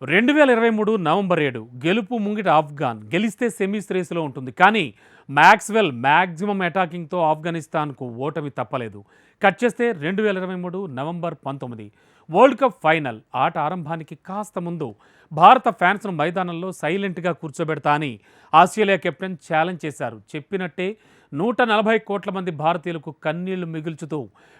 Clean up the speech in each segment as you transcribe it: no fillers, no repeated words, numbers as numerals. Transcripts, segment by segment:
2023 November 7 గెలుపు ముంగిట ఆఫ్ఘాన్ గెలిస్తే సెమీస్ రేసులో ఉంటుంది. కానీ మ్యాక్స్వెల్ మ్యాక్సిమం అటాకింగ్తో ఆఫ్ఘనిస్తాన్కు ఓటమి తప్పలేదు. కట్ చేస్తే 2023 నవంబర్ 19 వరల్డ్ కప్ ఫైనల్ ఆట ఆరంభానికి కాస్త ముందు భారత ఫ్యాన్స్ను మైదానంలో సైలెంట్గా కూర్చోబెడతా అని ఆస్ట్రేలియా కెప్టెన్ ఛాలెంజ్ చేశారు. చెప్పినట్టే 140 కోట్ల మంది భారతీయులకు కన్నీళ్లు మిగుల్చుతూ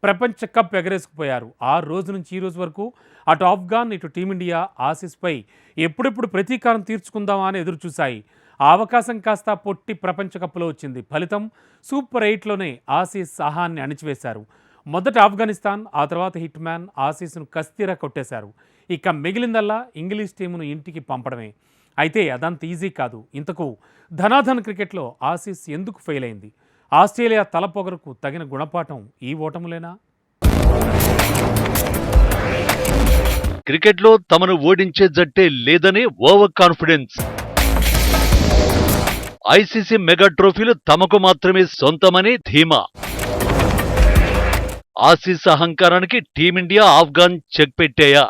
ప్రపంచ కప్ ఎగరేసుకుపోయారు. ఆ రోజు నుంచి ఈ రోజు వరకు అటు ఆఫ్ఘాన్ ఇటు టీమిండియా ఆసీస్పై ఎప్పుడెప్పుడు ప్రతీకారం తీర్చుకుందామా అని ఎదురుచూశాయి. ఆ అవకాశం కాస్త పొట్టి ప్రపంచ కప్లో వచ్చింది. ఫలితం సూపర్ 8లోనే ఆసీస్ సాహాన్ని అణిచివేశారు. మొదట ఆఫ్ఘనిస్తాన్, ఆ తర్వాత హిట్ మ్యాన్ ఆసీస్ను కస్తీరా కొట్టేశారు. ఇక మిగిలిందల్లా ఇంగ్లీష్ టీమును ఇంటికి పంపడమే. అయితే అదంత ఈజీ కాదు. ఇంతకు ధనాధన్ క్రికెట్లో ఆసీస్ ఎందుకు ఫెయిల్ అయింది? ఆస్ట్రేలియా తలపొగరుకు తగిన గుణపాఠం ఈ ఓటములేనా? క్రికెట్లో తమను ఓడించే జట్టే లేదనే ఓవర్ కాన్ఫిడెన్స్. ఐసీసీ మెగా ట్రోఫీలు తమకు మాత్రమే సొంతమని ధీమా. ఆసీస్ అహంకారానికి టీమిండియా ఆఫ్ఘాన్ చెక్ పెట్టాయా?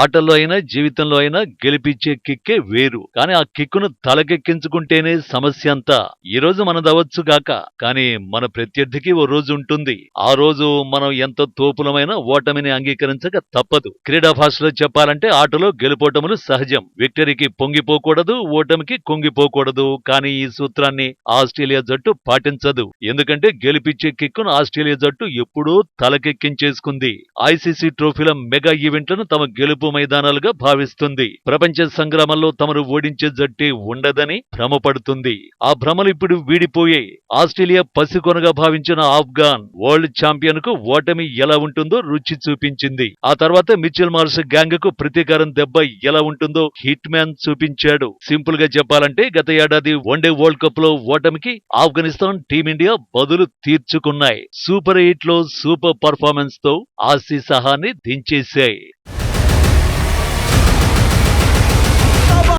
ఆటల్లో అయినా జీవితంలో అయినా గెలిపించే కిక్కే వేరు. కానీ ఆ కిక్కును తలకెక్కించుకుంటేనే సమస్య అంతా. ఈ రోజు మనదవచ్చు గాక, కానీ మన ప్రత్యర్థికి ఓ రోజు ఉంటుంది. ఆ రోజు మనం ఎంత తోపులమైనా ఓటమిని అంగీకరించక తప్పదు. క్రీడా భాషలో చెప్పాలంటే ఆటలో గెలుపోటములు సహజం. విక్టరీకి పొంగిపోకూడదు, ఓటమికి కుంగిపోకూడదు. కానీ ఈ సూత్రాన్ని ఆస్ట్రేలియా జట్టు పాటించదు. ఎందుకంటే గెలిపించే కిక్కును ఆస్ట్రేలియా జట్టు ఎప్పుడూ తలకెక్కించేసుకుంది. ఐసీసీ ట్రోఫీల మెగా ఈవెంట్లను తమ గెలుపు మైదానాలుగా భావిస్తుంది. ప్రపంచ సంగ్రామంలో తమను ఓడించే జట్టే ఉండదని భ్రమపడుతుంది. ఆ భ్రమలు ఇప్పుడు వీడిపోయాయి. ఆస్ట్రేలియా పసికొనగా భావించిన ఆఫ్ఘాన్ వరల్డ్ ఛాంపియన్ కు ఓటమి ఎలా ఉంటుందో రుచి చూపించింది. ఆ తర్వాత మిచెల్ మార్ష్ గ్యాంగ్ కు ప్రతీకారం దెబ్బ ఎలా ఉంటుందో హిట్ మ్యాన్ చూపించాడు. సింపుల్ గా చెప్పాలంటే గత ఏడాది వన్డే వరల్డ్ కప్ లో ఓటమికి ఆఫ్ఘనిస్తాన్, టీమిండియా బదులు తీర్చుకున్నాయి. సూపర్ 8లో సూపర్ పర్ఫార్మెన్స్ తో ఆసీస్ సహాన్ని దించేశాయి.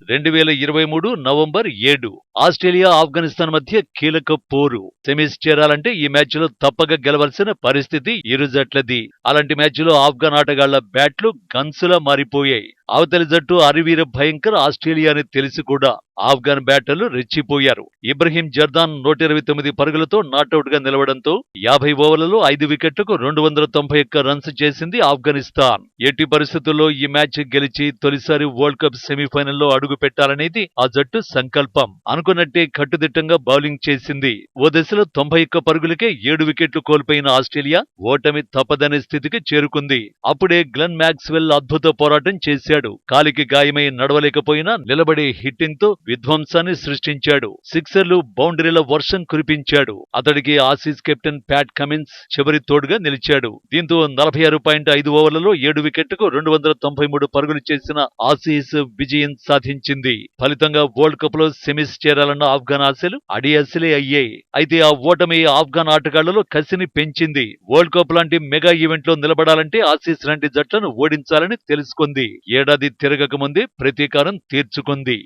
2023 నవంబర్ 7 ఆస్ట్రేలియా ఆఫ్ఘనిస్తాన్ మధ్య కీలక పోరు. సెమీస్ చేరాలంటే ఈ మ్యాచ్ లో తప్పక గెలవాల్సిన పరిస్థితి ఇరు జట్లది. అలాంటి మ్యాచ్ లో ఆఫ్ఘాన్ ఆటగాళ్ల బ్యాట్లు గన్సులా మారిపోయాయి. అవతలి జట్టు అరివీర భయంకర ఆస్ట్రేలియా అని తెలిసి కూడా ఆఫ్ఘాన్ బ్యాటర్లు రెచ్చిపోయారు. ఇబ్రహీం జర్దాన్ 129 పరుగులతో నాటౌట్ గా నిలవడంతో 50 ఓవర్లలో 5 వికెట్లకు 291 రన్స్ చేసింది ఆఫ్ఘనిస్తాన్. ఎట్టి పరిస్థితుల్లో ఈ మ్యాచ్ గెలిచి తొలిసారి వరల్డ్ కప్ సెమీఫైనల్లో అడుగు పెట్టాలనేది ఆ జట్టు సంకల్పం. అనుకున్నట్టే కట్టుదిట్టంగా బౌలింగ్ చేసింది. ఓ దశలో 91 పరుగులకే 7 వికెట్లు కోల్పోయిన ఆస్ట్రేలియా ఓటమి తప్పదనే స్థితికి చేరుకుంది. అప్పుడే గ్లెన్ మ్యాక్స్వెల్ అద్భుత పోరాటం చేశాడు. కాలికి గాయమై నడవలేకపోయినా నిలబడే హిట్టింగ్ తో విధ్వంసాన్ని సృష్టించాడు. సిక్సర్లు, బౌండరీల వర్షం కురిపించాడు. అతడికి ఆసీస్ కెప్టెన్ ప్యాట్ కమిన్స్ చివరి తోడుగా నిలిచాడు. దీంతో 46.5 ఓవర్లలో 7 వికెట్లకు 293 పరుగులు చేసిన ఆసీస్ విజయం సాధించింది. ఫలితంగా వరల్డ్ కప్ లో సెమీస్ చేరాలన్న ఆఫ్ఘాన్ ఆశలు అడియాసలే అయ్యాయి. అయితే ఆ ఓటమి ఆఫ్ఘాన్ ఆటగాళ్లలో కసిని పెంచింది. వరల్డ్ కప్ లాంటి మెగా ఈవెంట్ లో నిలబడాలంటే ఆసీస్ లాంటి జట్లను ఓడించాలని తెలుసుకుంది. ఏడాది తిరగక ముందే ప్రతీకారం తీర్చుకుంది.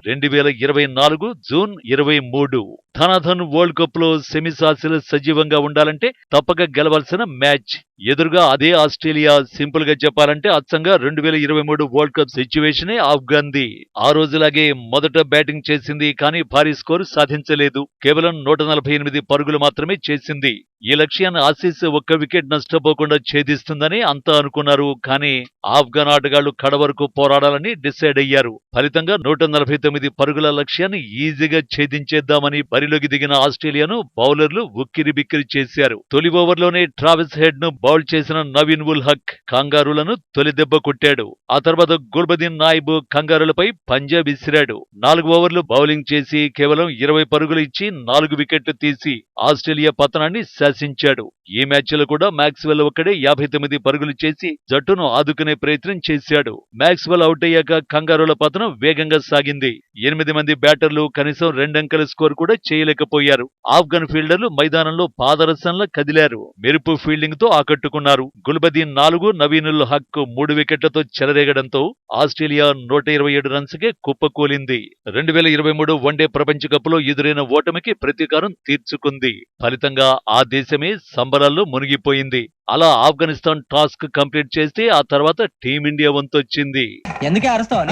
2024 జూన్ 23 ధనాధన్ వరల్డ్ కప్ లో సెమీస్ ఆశలు సజీవంగా ఉండాలంటే తప్పక గెలవాల్సిన మ్యాచ్. ఎదురుగా అదే ఆస్ట్రేలియా. సింపుల్ గా చెప్పాలంటే అచ్చంగా 2023 వరల్డ్ కప్ సిచ్యువేషనే ఆఫ్ఘాన్ది. ఆ రోజులాగే మొదట బ్యాటింగ్ చేసింది, కానీ భారీ స్కోరు సాధించలేదు. కేవలం 148 పరుగులు మాత్రమే చేసింది. ఈ లక్ష్యాన్ని ఆసీస్ ఒక్క వికెట్ నష్టపోకుండా ఛేదిస్తుందని అంతా అనుకున్నారు. కానీ ఆఫ్ఘాన్ ఆటగాళ్లు కడవరకు పోరాడాలని డిసైడ్ అయ్యారు. ఫలితంగా 149 పరుగుల లక్ష్యాన్ని ఈజీగా ఛేదించేద్దామని బరిలోకి దిగిన ఆస్ట్రేలియాను బౌలర్లు ఉక్కిరి బిక్కిరి చేశారు. తొలి ఓవర్లోనే ట్రావిస్ హెడ్ ను బౌల్ చేసిన నవీన్ ఉల్ హక్ కంగారులను తొలి దెబ్బ కొట్టాడు. ఆ తర్వాత గుల్బదీన్ నాయిబ్ కంగారులపై పంజా విసిరాడు. 4 ఓవర్లు బౌలింగ్ చేసి కేవలం 20 పరుగులు ఇచ్చి 4 వికెట్లు తీసి ఆస్ట్రేలియా పతనాన్ని శాసించాడు. ఈ మ్యాచ్లో కూడా మ్యాక్స్వెల్ ఒక్కడే 59 పరుగులు చేసి జట్టును ఆదుకునే ప్రయత్నం చేశాడు. మ్యాక్స్వెల్ అవుట్ అయ్యాక కంగారుల పతనం వేగంగా సాగింది. 8 మంది బ్యాటర్లు కనీసం 2 అంకెల స్కోర్ కూడా చేయలేకపోయారు. ఆఫ్ఘన్ ఫీల్డర్లు మైదానంలో పాదరసంలా కదిలారు. మెరుపు ఫీల్డింగ్ తో ఆకట్టుకున్నారు. మూటగట్టుకున్నారు. గుల్బదీన్ 4, నవీనుల్ హక్ 3 వికెట్లతో చెలరేగడంతో ఆస్ట్రేలియా 127 రన్స్కే కుప్పకూలింది. 2023 వన్డే ప్రపంచ కప్లో ఎదురైన ఓటమికి ప్రతీకారం తీర్చుకుంది. ఫలితంగా ఆ దేశమే సంబరాల్లో మునిగిపోయింది. అలా ఆఫ్ఘనిస్తాన్ టాస్క్ కంప్లీట్ చేస్తే ఆ తర్వాత టీమిండియా వంతొచ్చింది. ఎందుకే అరుస్తావు?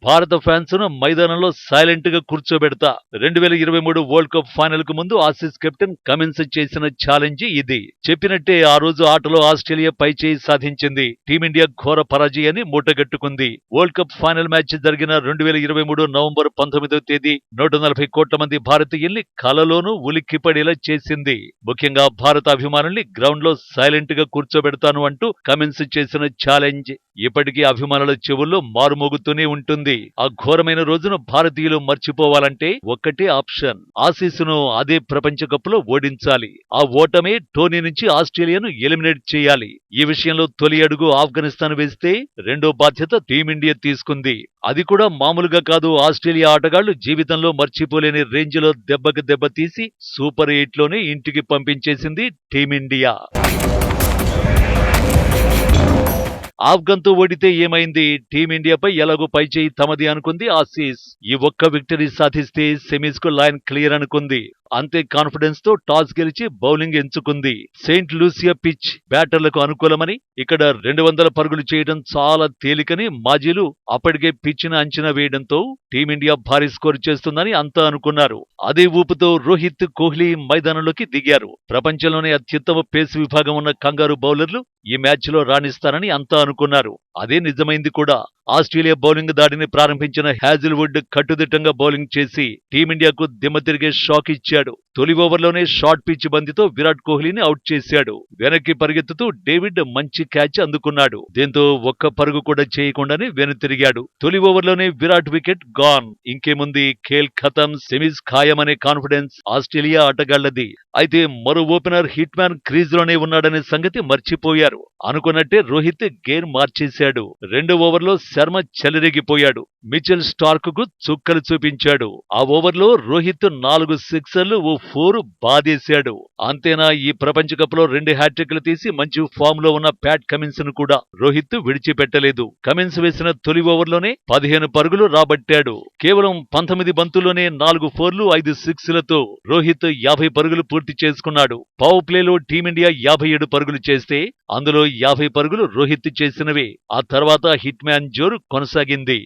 భారత ఫ్యాన్స్ ను మైదానంలో సైలెంట్ గా కూర్చోబెడతా. 2023 వరల్డ్ కప్ ఫైనల్ కు ముందు ఆసీస్ కెప్టెన్ కమిన్స్ చేసిన ఛాలెంజ్ ఇది. చెప్పినట్టే ఆ రోజు ఆటలో ఆస్ట్రేలియా పైచేయి సాధించింది. టీమిండియా ఘోర పరాజయాన్ని మూటగట్టుకుంది. వరల్డ్ కప్ ఫైనల్ మ్యాచ్ జరిగిన 2023 నవంబర్ 19వ తేదీ 140 కోట్ల మంది భారతీయుల్ని కలలోనూ ఉలిక్కిపడేలా చేసింది. ముఖ్యంగా భారత అభిమానుల్ని గ్రౌండ్ లో సైలెంట్ గా కూర్చోబెడతాను అంటూ కమిన్స్ చేసిన ఛాలెంజ్ ఇప్పటికీ అభిమానుల చెవుల్లో మారుమోగుతూనే ఉంటుంది. ఆ ఘోరమైన రోజును భారతీయులు మర్చిపోవాలంటే ఒక్కటే ఆప్షన్, ఆసీస్ను అదే ప్రపంచ కప్లో ఓడించాలి. ఆ ఓటమే టోర్నీ నుంచి ఆస్ట్రేలియాను ఎలిమినేట్ చేయాలి. ఈ విషయంలో తొలి అడుగు ఆఫ్ఘనిస్తాన్ వేస్తే రెండో బాధ్యత టీమిండియా తీసుకుంది. అది కూడా మామూలుగా కాదు. ఆస్ట్రేలియా ఆటగాళ్లు జీవితంలో మర్చిపోలేని రేంజ్ లో దెబ్బకి దెబ్బ తీసి సూపర్ 8 లోనే ఇంటికి పంపించేసింది టీమిండియా. ఆఫ్ఘన్ తో ఓడితే ఏమైంది? టీమిండియాపై ఎలాగో పైచేయి తమది అనుకుంది ఆసీస్. ఈ ఒక్క విక్టరీ సాధిస్తే సెమీస్ కు లైన్ క్లియర్ అనుకుంది. అంతే కాన్ఫిడెన్స్ తో టాస్ గెలిచి బౌలింగ్ ఎంచుకుంది. సెయింట్ లూసియా పిచ్ బ్యాటర్లకు అనుకూలమని, ఇక్కడ 200 పరుగులు చేయడం చాలా తేలికని మాజీలు అప్పటికే పిచ్ను అంచనా వేయడంతో టీమిండియా భారీ స్కోర్ చేస్తుందని అంతా అనుకున్నారు. అదే ఊపుతో రోహిత్, కోహ్లీ మైదానంలోకి దిగారు. ప్రపంచంలోనే అత్యుత్తమ పేస్ విభాగం ఉన్న కంగారు బౌలర్లు ఈ మ్యాచ్ లో రాణిస్తారని అంతా అనుకున్నారు. అదే నిజమైంది కూడా. ఆస్ట్రేలియా బౌలింగ్ దాడిని ప్రారంభించిన హ్యాజిల్వుడ్ కట్టుదిట్టంగా బౌలింగ్ చేసి టీమిండియాకు దిమ్మ తిరిగే షాక్ ఇచ్చాడు. తొలి ఓవర్లోనే షార్ట్ పిచ్ బంతితో విరాట్ కోహ్లీని అవుట్ చేశాడు. వెనక్కి పరిగెత్తుతూ డేవిడ్ మంచి క్యాచ్ అందుకున్నాడు. దీంతో ఒక్క పరుగు కూడా చేయకుండానే వెనుతిరిగాడు. తొలి ఓవర్లోనే విరాట్ వికెట్ గాన్. ఇంకేముంది, ఖేల్ ఖతం, సెమీస్ ఖాయమనే కాన్ఫిడెన్స్ ఆస్ట్రేలియా ఆటగాళ్లది. అయితే మరో ఓపెనర్ హిట్ మ్యాన్ క్రీజ్ లోనే ఉన్నాడనే సంగతి మర్చిపోయారు. అనుకున్నట్టే రోహిత్ గేర్ మార్చేశాడు. రెండో ఓవర్లో శర్మ చెలరేగిపోయాడు. మిచెల్ స్టార్క్ కు చుక్కలు చూపించాడు. ఆ ఓవర్లో రోహిత్ 4 సిక్సర్లు, ఓ 4 బాదేశాడు. అంతేనా, ఈ ప్రపంచ కప్ లో 2 హ్యాట్రిక్లు తీసి మంచి ఫామ్ లో ఉన్న ప్యాట్ కమిన్స్ ను కూడా రోహిత్ విడిచిపెట్టలేదు. కమిన్స్ వేసిన తొలి ఓవర్లోనే 15 పరుగులు రాబట్టాడు. కేవలం 19 బంతుల్లోనే 4 4లు, 5 6లతో రోహిత్ 50 పరుగులు పూర్తి చేసుకున్నాడు. పవర్ ప్లేలో టీమిండియా 57 పరుగులు చేస్తే అందులో 50 పరుగులు రోహిత్ చేసినవే. ఆ తర్వాత హిట్ మ్యాన్ జోరు కొనసాగింది.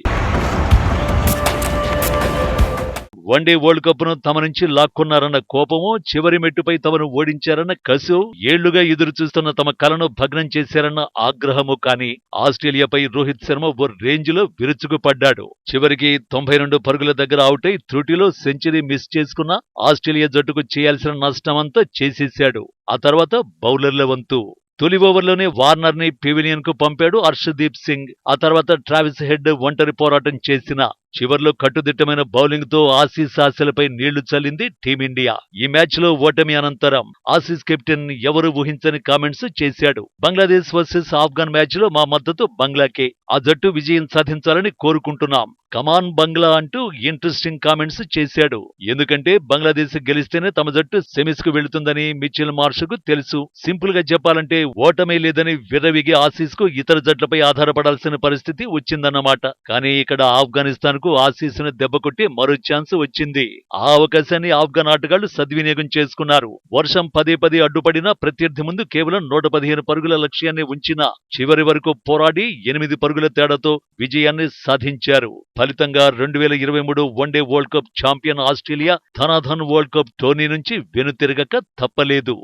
వన్డే వరల్డ్ కప్ ను తమ నుంచి లాక్కున్నారన్న కోపమో, చివరి మెట్టుపై తమను ఓడించారన్న కసో, ఏళ్లుగా ఎదురు చూస్తున్న తమ కలను భగ్నం చేశారన్న ఆగ్రహము కానీ ఆస్ట్రేలియాపై రోహిత్ శర్మ ఓ రేంజ్ లో విరుచుకుపడ్డాడు. చివరికి 92 పరుగుల దగ్గర అవుట్ అయి త్రుటిలో సెంచరీ మిస్ చేసుకున్న ఆస్ట్రేలియా జట్టుకు చేయాల్సిన నష్టమంతా చేసేశాడు. ఆ తర్వాత బౌలర్ల వంతు. తొలి ఓవర్లోనే వార్నర్ ని పెవిలియన్ కు పంపాడు హర్షదీప్ సింగ్. ఆ తర్వాత ట్రావిస్ హెడ్ ఒంటరి పోరాటం చేసిన చివర్లో కట్టుదిట్టమైన బౌలింగ్ తో ఆసీస్ ఆశలపై నీళ్లు చల్లింది టీమిండియా. ఈ మ్యాచ్ లో ఓటమి అనంతరం ఆసీస్ కెప్టెన్ ఎవరు ఊహించని కామెంట్స్ చేశాడు. బంగ్లాదేశ్ వర్సెస్ ఆఫ్ఘన్ మ్యాచ్ లో మా మద్దతు బంగ్లాకే. ఆ జట్టు విజయం సాధించాలని కోరుకుంటున్నాం. కమాన్ బంగ్లా అంటూ ఇంట్రెస్టింగ్ కామెంట్స్ చేశాడు. ఎందుకంటే బంగ్లాదేశ్ గెలిస్తేనే తమ జట్టు సెమీస్ కు వెళుతుందని మిచెల్ మార్ష్ కు తెలుసు. సింపుల్ గా చెప్పాలంటే ఓటమే లేదని విర్రవిగి ఆసీస్ కు ఇతర జట్లపై ఆధారపడాల్సిన పరిస్థితి వచ్చిందన్నమాట. కానీ ఇక్కడ ఆఫ్ఘనిస్తాన్ కు ఆసీస్ ను దెబ్బకొట్టి మరో ఛాన్స్ వచ్చింది. ఆ అవకాశాన్ని ఆఫ్ఘన్ ఆటగాళ్లు సద్వినియోగం చేసుకున్నారు. వర్షం పదే అడ్డుపడినా ప్రత్యర్థి ముందు కేవలం 115 పరుగుల లక్ష్యాన్ని ఉంచినా చివరి వరకు పోరాడి 8 పరుగుల తేడాతో విజయాన్ని సాధించారు. ఫలితంగా 2023 one day world cup champion Australia ధనాధన్ వరల్డ్ కప్ టోర్నీ నుంచి వెనుతిరగక తప్పలేదు.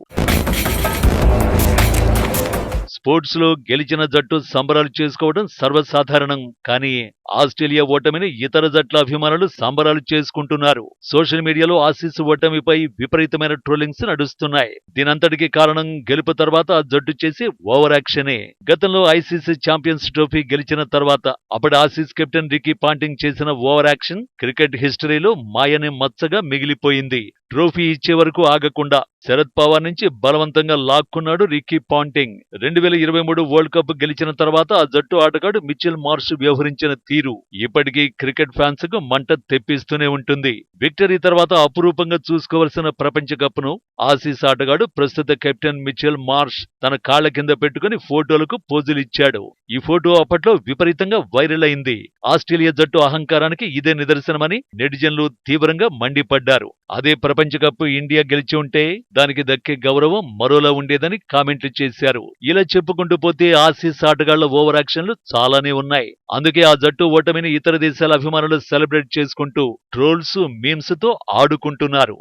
స్పోర్ట్స్ లో గెలిచిన జట్టు సంబరాలు చేసుకోవడం సర్వసాధారణం. కానీ ఆస్ట్రేలియా ఓటమిని ఇతర జట్ల అభిమానులు సంబరాలు చేసుకుంటున్నారు. సోషల్ మీడియాలో ఆసీస్ ఓటమిపై విపరీతమైన ట్రోలింగ్స్ నడుస్తున్నాయి. దీనంతటికీ కారణం గెలుపు తర్వాత ఆ జట్టు చేసే ఓవర్ యాక్షనే. గతంలో ఐసీసీ ఛాంపియన్స్ ట్రోఫీ గెలిచిన తర్వాత అప్పటి ఆసీస్ కెప్టెన్ రికీ పాంటింగ్ చేసిన ఓవర్ యాక్షన్ క్రికెట్ హిస్టరీలో మాయని మచ్చగా మిగిలిపోయింది. ట్రోఫీ ఇచ్చే వరకు ఆగకుండా శరద్ పవార్ నుంచి బలవంతంగా లాక్కున్నాడు రిక్కీ పాంటింగ్. 2023 వరల్డ్ కప్ గెలిచిన తర్వాత ఆ జట్టు ఆటగాడు మిచెల్ మార్ష్ వ్యవహరించిన తీరు ఇప్పటికీ క్రికెట్ ఫ్యాన్స్ కు మంట తెప్పిస్తూనే ఉంటుంది. విక్టరీ తర్వాత అపురూపంగా చూసుకోవలసిన ప్రపంచ కప్ ను ఆసీస్ ఆటగాడు ప్రస్తుత కెప్టెన్ మిచెల్ మార్ష్ తన కాళ్ల కింద పెట్టుకుని ఫోటోలకు పోజులిచ్చాడు. ఈ ఫోటో అప్పట్లో విపరీతంగా వైరల్ అయింది. ఆస్ట్రేలియా జట్టు అహంకారానికి ఇదే నిదర్శనమని నెటిజన్లు తీవ్రంగా మండిపడ్డారు. అదే ప్రపంచ కప్ ఇండియా గెలిచి ఉంటే దానికి దక్కే గౌరవం మరోలా ఉండేదని కామెంట్లు చేశారు. ఇలా చెప్పుకుంటూ పోతే ఆసీస్ ఆటగాళ్ల ఓవర్ యాక్షన్లు చాలానే ఉన్నాయి. అందుకే ఆ జట్టు ఓటమిని ఇతర దేశాల అభిమానులు సెలబ్రేట్ చేసుకుంటూ ట్రోల్స్, మీమ్స్ తో ఆడుకుంటున్నారు.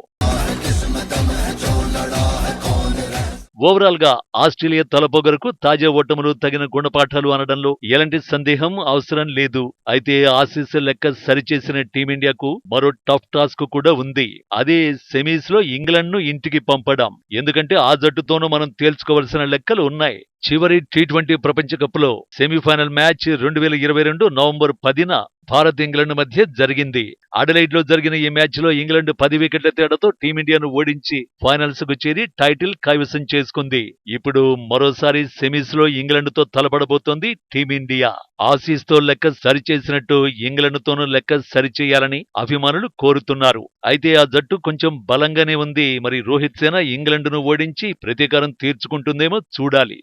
ఓవరాల్ గా ఆస్ట్రేలియా తలపొగరకు తాజా ఓటములు తగిన గుణపాఠాలు అనడంలో ఎలాంటి సందేహం అవసరం లేదు. అయితే ఆసీస్ లెక్క సరిచేసిన టీమిండియాకు మరో టఫ్ టాస్క్ కూడా ఉంది. అదే సెమీస్ లో ఇంగ్లాండ్ ను ఇంటికి పంపడం. ఎందుకంటే ఆ జట్టుతోనూ మనం తేల్చుకోవలసిన లెక్కలు ఉన్నాయి. చివరి టీ20 ప్రపంచ కప్ లో సెమీఫైనల్ మ్యాచ్ 2022 నవంబర్ 10న భారత్ ఇంగ్లాండ్ మధ్య జరిగింది. అడలైడ్ లో జరిగిన ఈ మ్యాచ్ లో ఇంగ్లాండ్ 10 వికెట్ల తేడాతో టీమిండియాను ఓడించి ఫైనల్స్ కు చేరి టైటిల్ కైవసం చేసుకుంది. ఇప్పుడు మరోసారి సెమీస్ లో ఇంగ్లాండ్ తో తలపడబోతోంది టీమిండియా. ఆసీస్ తో లెక్క సరిచేసినట్టు ఇంగ్లాండ్ తోనూ లెక్క సరిచేయాలని అభిమానులు కోరుతున్నారు. అయితే ఆ జట్టు కొంచెం బలంగానే ఉంది. మరి రోహిత్ సేన ఇంగ్లాండ్ ను ఓడించి ప్రతీకారం తీర్చుకుంటుందేమో చూడాలి.